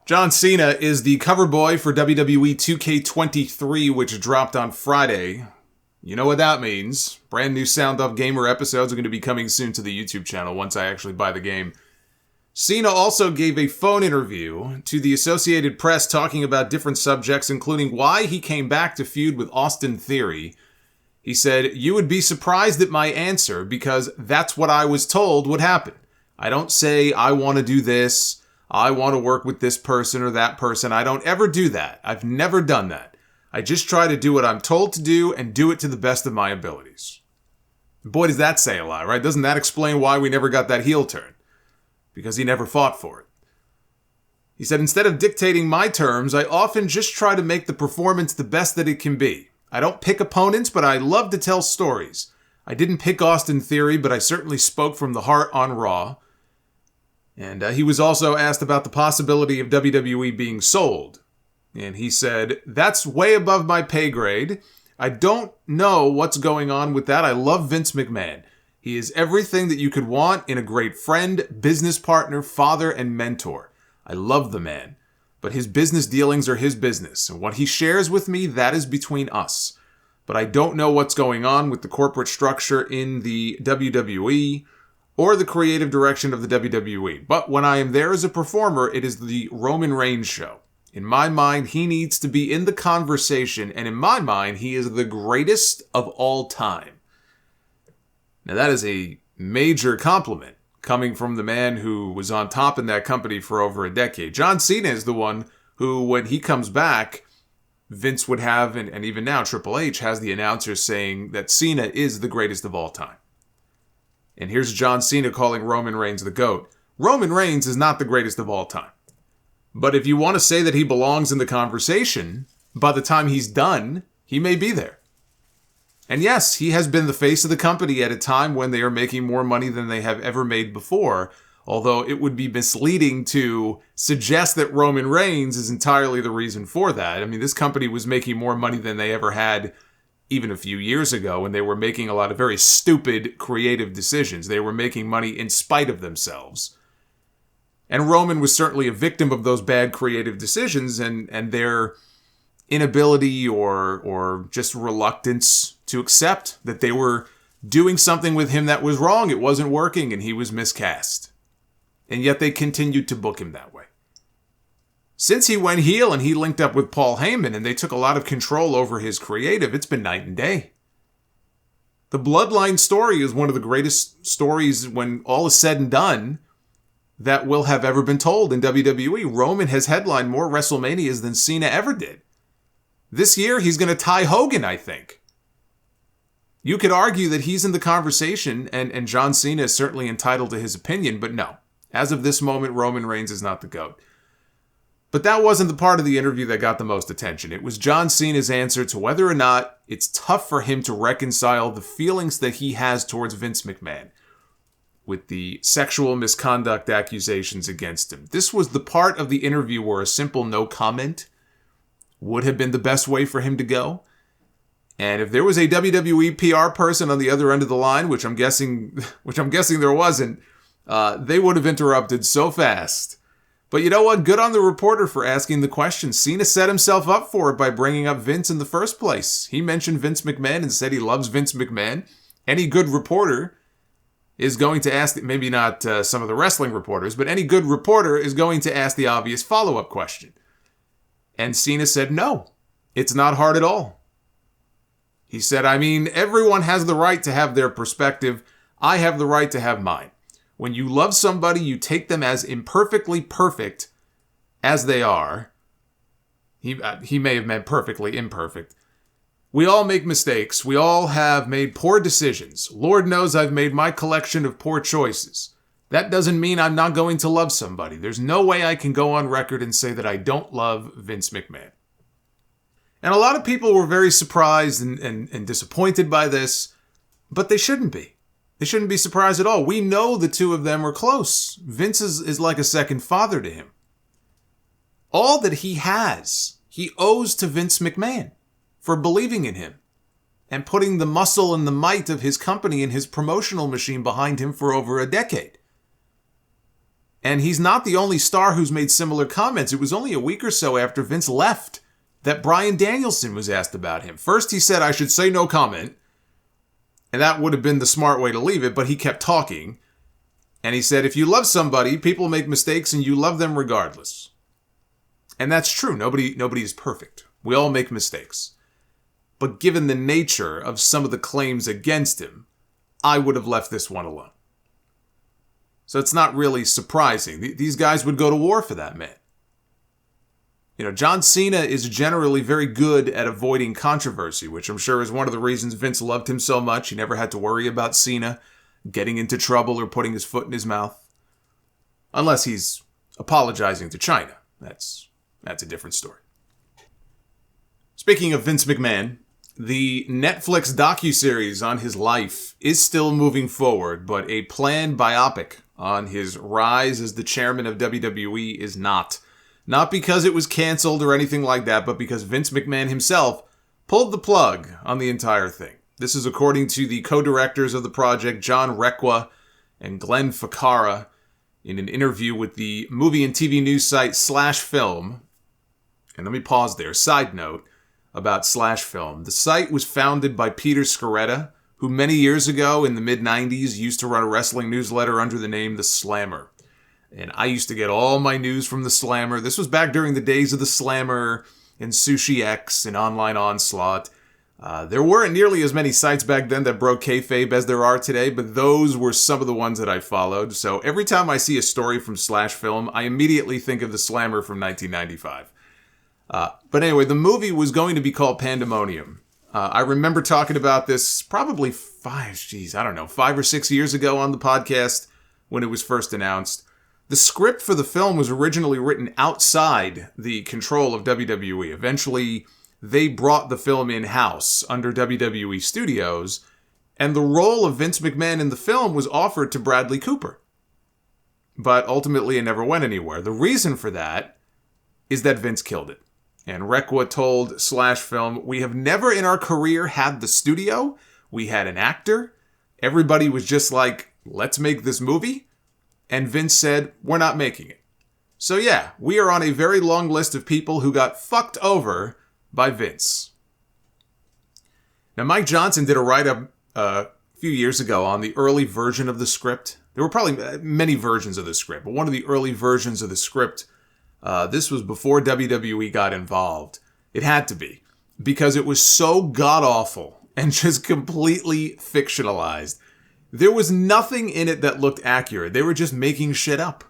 John Cena is the cover boy for WWE 2K23, which dropped on Friday. You know what that means. Brand new Sound Up Gamer episodes are going to be coming soon to the YouTube channel once I actually buy the game. Cena also gave a phone interview to the Associated Press talking about different subjects, including why he came back to feud with Austin Theory. He said, "You would be surprised at my answer because that's what I was told would happen. I don't say I want to do this, I want to work with this person or that person. I don't ever do that. I've never done that. I just try to do what I'm told to do and do it to the best of my abilities." Boy, does that say a lot, right? Doesn't that explain why we never got that heel turn? Because he never fought for it. He said, "Instead of dictating my terms, I often just try to make the performance the best that it can be. I don't pick opponents, but I love to tell stories. I didn't pick Austin Theory, but I certainly spoke from the heart on Raw." And he was also asked about the possibility of WWE being sold. And he said, "That's way above my pay grade. I don't know what's going on with that. I love Vince McMahon. He is everything that you could want in a great friend, business partner, father, and mentor. I love the man. But his business dealings are his business. And what he shares with me, that is between us. But I don't know what's going on with the corporate structure in the WWE or the creative direction of the WWE. But when I am there as a performer, it is the Roman Reigns show. In my mind, he needs to be in the conversation, and in my mind, he is the greatest of all time." Now that is a major compliment coming from the man who was on top in that company for over a decade. John Cena is the one who, when he comes back, Vince would have, and even now Triple H has the announcers saying that Cena is the greatest of all time. And here's John Cena calling Roman Reigns the GOAT. Roman Reigns is not the greatest of all time. But if you want to say that he belongs in the conversation, by the time he's done, he may be there. And yes, he has been the face of the company at a time when they are making more money than they have ever made before, although it would be misleading to suggest that Roman Reigns is entirely the reason for that. I mean, this company was making more money than they ever had even a few years ago, when they were making a lot of very stupid creative decisions. They were making money in spite of themselves. And Roman was certainly a victim of those bad creative decisions and their inability or just reluctance to accept that they were doing something with him that was wrong. It wasn't working and he was miscast. And yet they continued to book him that way. Since he went heel and he linked up with Paul Heyman and they took a lot of control over his creative, it's been night and day. The Bloodline story is one of the greatest stories, when all is said and done, that will have ever been told in WWE. Roman has headlined more WrestleManias than Cena ever did. This year, he's going to tie Hogan, I think. You could argue that he's in the conversation, and John Cena is certainly entitled to his opinion, but no. As of this moment, Roman Reigns is not the GOAT. But that wasn't the part of the interview that got the most attention. It was John Cena's answer to whether or not it's tough for him to reconcile the feelings that he has towards Vince McMahon with the sexual misconduct accusations against him. This was the part of the interview where a simple no comment would have been the best way for him to go. And if there was a WWE PR person on the other end of the line, which I'm guessing there wasn't, they would have interrupted so fast. But you know what? Good on the reporter for asking the question. Cena set himself up for it by bringing up Vince in the first place. He mentioned Vince McMahon and said he loves Vince McMahon. Any good reporter is going to ask, maybe not some of the wrestling reporters, but any good reporter is going to ask the obvious follow-up question. And Cena said, no, it's not hard at all. He said, I mean, everyone has the right to have their perspective. I have the right to have mine. When you love somebody, you take them as imperfectly perfect as they are. He may have meant perfectly imperfect. We all make mistakes. We all have made poor decisions. Lord knows I've made my collection of poor choices. That doesn't mean I'm not going to love somebody. There's no way I can go on record and say that I don't love Vince McMahon. And a lot of people were very surprised and disappointed by this, but they shouldn't be. They shouldn't be surprised at all. We know the two of them are close. Vince is like a second father to him. All that he has, he owes to Vince McMahon for believing in him and putting the muscle and the might of his company and his promotional machine behind him for over a decade. And he's not the only star who's made similar comments. It was only a week or so after Vince left that Bryan Danielson was asked about him. First, he said, I should say no comment. And that would have been the smart way to leave it, but he kept talking. And he said, if you love somebody, people make mistakes and you love them regardless. And that's true. Nobody is perfect. We all make mistakes. But given the nature of some of the claims against him, I would have left this one alone. So it's not really surprising. These guys would go to war for that man. You know, John Cena is generally very good at avoiding controversy, which I'm sure is one of the reasons Vince loved him so much. He never had to worry about Cena getting into trouble or putting his foot in his mouth. Unless he's apologizing to China. That's a different story. Speaking of Vince McMahon, the Netflix docuseries on his life is still moving forward, but a planned biopic on his rise as the chairman of WWE is not. Not because it was canceled or anything like that, but because Vince McMahon himself pulled the plug on the entire thing. This is according to the co-directors of the project, John Requa and Glenn Ficarra, in an interview with the movie and TV news site Slash Film. And let me pause there. Side note about Slash Film. The site was founded by Peter Scaretta, who many years ago in the mid-90s used to run a wrestling newsletter under the name The Slammer. And I used to get all my news from The Slammer. This was back during the days of The Slammer and Sushi X and Online Onslaught. There weren't nearly as many sites back then that broke kayfabe as there are today, but those were some of the ones that I followed. So every time I see a story from Slash Film, I immediately think of The Slammer from 1995. But anyway, the movie was going to be called Pandemonium. I remember talking about this probably 5 or 6 years ago on the podcast when it was first announced. The script for the film was originally written outside the control of WWE. Eventually, they brought the film in-house under WWE Studios, and the role of Vince McMahon in the film was offered to Bradley Cooper. But ultimately, it never went anywhere. The reason for that is that Vince killed it. And Requa told Slash Film, we have never in our career had the studio. We had an actor. Everybody was just like, let's make this movie. And Vince said, we're not making it. So yeah, we are on a very long list of people who got fucked over by Vince. Now, Mike Johnson did a write-up a few years ago on the early version of the script. There were probably many versions of the script, but one of the early versions of the script, this was before WWE got involved. It had to be, because it was so god-awful and just completely fictionalized. There was nothing in it that looked accurate. They were just making shit up.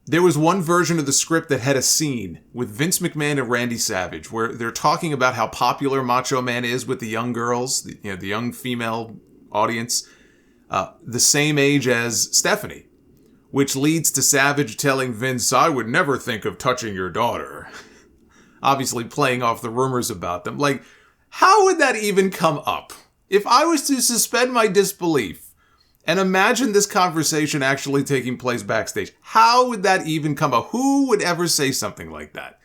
There was one version of the script that had a scene with Vince McMahon and Randy Savage where they're talking about how popular Macho Man is with the young girls, the young female audience, the same age as Stephanie, which leads to Savage telling Vince, I would never think of touching your daughter. Obviously playing off the rumors about them. Like, how would that even come up? If I was to suspend my disbelief and imagine this conversation actually taking place backstage, how would that even come up? Who would ever say something like that?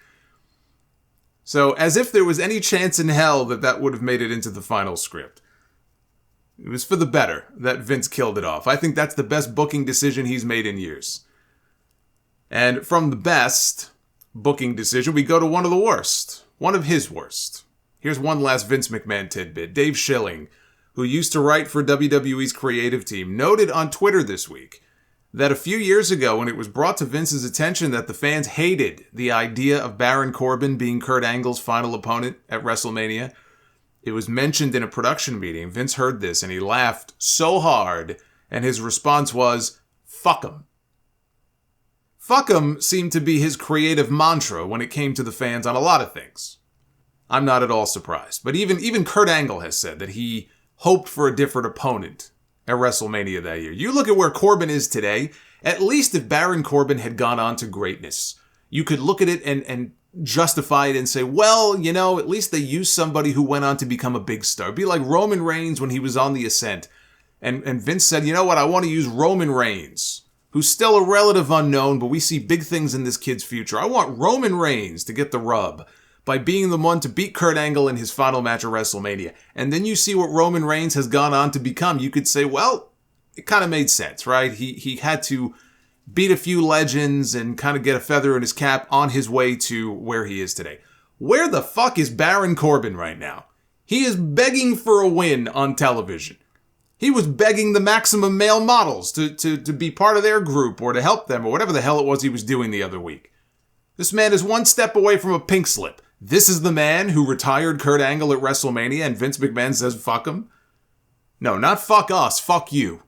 So, as if there was any chance in hell that that would have made it into the final script. It was for the better that Vince killed it off. I think that's the best booking decision he's made in years. And from the best booking decision, we go to one of the worst. One of his worst. Here's one last Vince McMahon tidbit. Dave Schilling, who used to write for WWE's creative team, noted on Twitter this week that a few years ago when it was brought to Vince's attention that the fans hated the idea of Baron Corbin being Kurt Angle's final opponent at WrestleMania, it was mentioned in a production meeting. Vince heard this and he laughed so hard, and his response was, fuck 'em. Fuck 'em seemed to be his creative mantra when it came to the fans on a lot of things. I'm not at all surprised. But even Kurt Angle has said that he hoped for a different opponent at WrestleMania that year. You look at where Corbin is today, at least if Baron Corbin had gone on to greatness, you could look at it and justify it and say, well, at least they used somebody who went on to become a big star. It'd be like Roman Reigns when he was on the ascent. And Vince said, you know what, I want to use Roman Reigns, who's still a relative unknown, but we see big things in this kid's future. I want Roman Reigns to get the rub by being the one to beat Kurt Angle in his final match at WrestleMania. And then you see what Roman Reigns has gone on to become. You could say, well, it kind of made sense, right? He had to beat a few legends, and kind of get a feather in his cap on his way to where he is today. Where the fuck is Baron Corbin right now? He is begging for a win on television. He was begging the Maximum Male Models to be part of their group or to help them or whatever the hell it was he was doing the other week. This man is one step away from a pink slip. This is the man who retired Kurt Angle at WrestleMania and Vince McMahon says fuck him? No, not fuck us, fuck you.